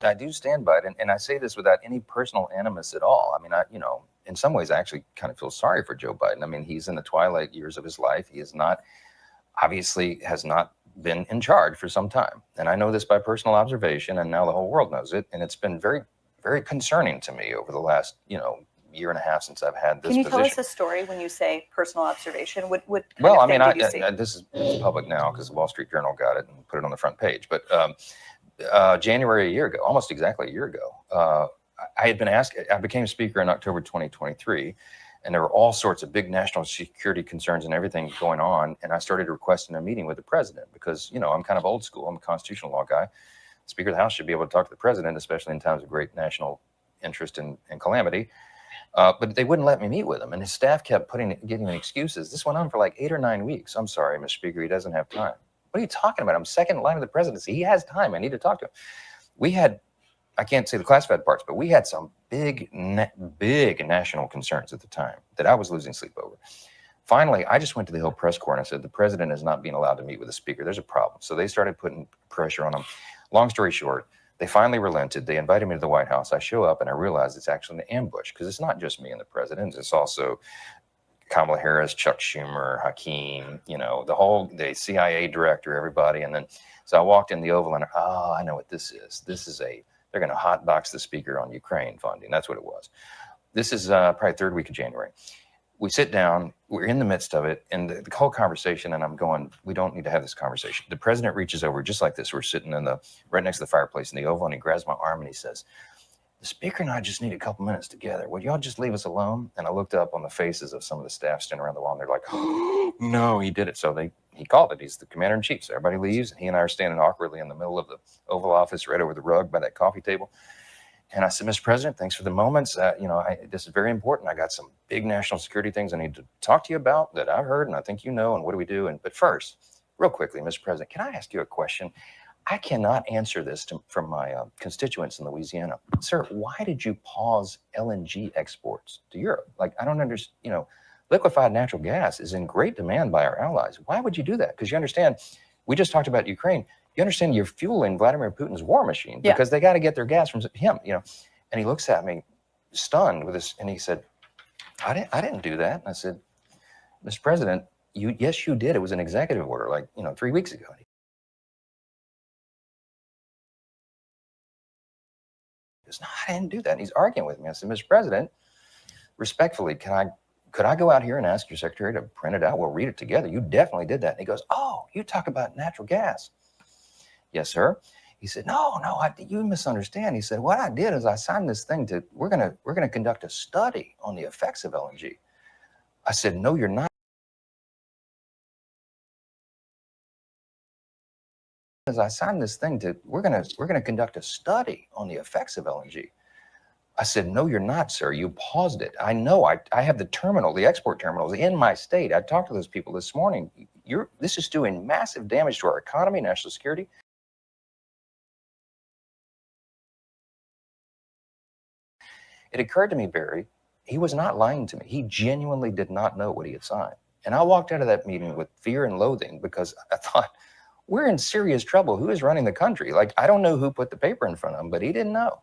I do stand by it, and I say this without any personal animus at all. I mean, in some ways, I actually kind of feel sorry for Joe Biden. I mean, he's in the twilight years of his life. He is not, obviously, has not been in charge for some time, and I know this by personal observation, and now the whole world knows it, and it's been very, very concerning to me over the last, year and a half since I've had this Can you position. tell us a story when you say personal observation? What well, kind of thing did you see? This is public now because the Wall Street Journal got it and put it on the front page. But January a year ago, almost exactly a year ago, I had been asked. I became speaker in October 2023, and there were all sorts of big national security concerns and everything going on. And I started requesting a meeting with the president because, I'm kind of old school. I'm a constitutional law guy. Speaker of the House should be able to talk to the president, especially in times of great national interest and calamity. But they wouldn't let me meet with him, and his staff kept giving me excuses. This went on for like 8 or 9 weeks. I'm sorry, Mr. Speaker, he doesn't have time. What are you talking about? I'm second in line of the presidency. He has time. I need to talk to him. We had, I can't say the classified parts, but we had some big national concerns at the time that I was losing sleep over. Finally, I just went to the Hill press corps and I said, the president is not being allowed to meet with the speaker. There's a problem. So they started putting pressure on him. Long story short, they finally relented. They invited me to the White House. I show up and I realize it's actually an ambush because it's not just me and the president. It's also Kamala Harris, Chuck Schumer, Hakeem, the CIA director, everybody. And then, so I walked in the Oval and, I know what this is. They're going to hotbox the speaker on Ukraine funding. That's what it was. This is probably third week of January. We sit down, we're in the midst of it, and the whole conversation, and I'm going, we don't need to have this conversation. The president reaches over just like this. We're sitting right next to the fireplace in the Oval, and he grabs my arm and he says, the speaker and I just need a couple minutes together. Would y'all just leave us alone? And I looked up on the faces of some of the staff standing around the wall, and they're like, oh, no, he did it. So he called it. He's the commander-in-chief. So everybody leaves, and he and I are standing awkwardly in the middle of the Oval Office right over the rug by that coffee table. And I said, Mr. President, thanks for the moments. This is very important. I got some big national security things I need to talk to you about that I've heard, and I think and what do we do? But first, real quickly, Mr. President, can I ask you a question? I cannot answer this from my constituents in Louisiana. Sir, why did you pause LNG exports to Europe? I don't understand. Liquefied natural gas is in great demand by our allies. Why would you do that? Because you understand, we just talked about Ukraine. You understand you're fueling Vladimir Putin's war machine because they got to get their gas from him, And he looks at me stunned with this, and he said, I didn't do that. And I said, Mr. President, yes, you did. It was an executive order 3 weeks ago. He goes, no, I didn't do that. And he's arguing with me. I said, Mr. President, respectfully, could I go out here and ask your secretary to print it out? We'll read it together. You definitely did that. And he goes, oh, you talk about natural gas. Yes, sir. He said, no, you misunderstand. He said, what I did is I signed this thing we're gonna conduct a study on the effects of LNG. I said, no, you're not. As I signed this thing we're gonna conduct a study on the effects of LNG. I said, no, you're not, sir. You paused it. I know. I have the export terminals in my state. I talked to those people this morning. This is doing massive damage to our economy, national security. It occurred to me, Barry, he was not lying to me. He genuinely did not know what he had signed. And I walked out of that meeting with fear and loathing because I thought, we're in serious trouble. Who is running the country? I don't know who put the paper in front of him, but he didn't know.